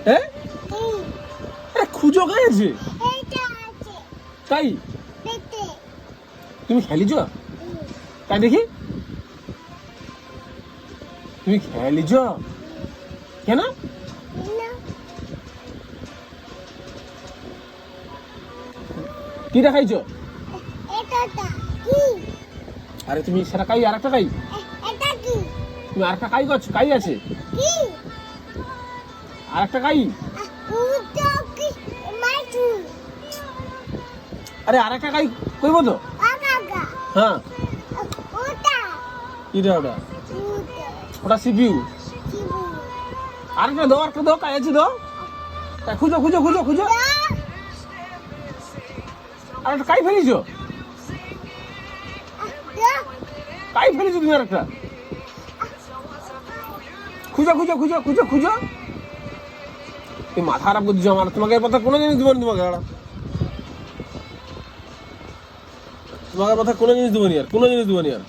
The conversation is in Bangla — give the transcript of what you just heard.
হ্যাঁ খুঁজো গেছে তাই তুমি খেলিছ তাই দেখি তুমি খেলিছ কেন কিটা খাইছো আরে তুমি সেটা কাই আর একটা কাই তুমি আর একটা কাই করছো কাই আছে আর একটা কাই আরে আর একটা কাই কইব তো হ্যাঁ কিটা ওটা ওটা সিপিইউ আরেকটা দাও কাই আছে দাও খুঁজো খুঁজো খুঁজো খুঁজো আর একটা কাই ফেলিছো কাই ফেলিছো তুমি আর একটা খুঁজো খুঁজো খুঁজো খুঁজো খুঁজো তুমি মাথা খারাপ করছো আমার তোমাকে এর কথা কোনো জিনিস দেবো না তোমাকে তোমাকে কথা কোনো জিনিস দেবো নি আর কোনো জিনিস দেবো নি আর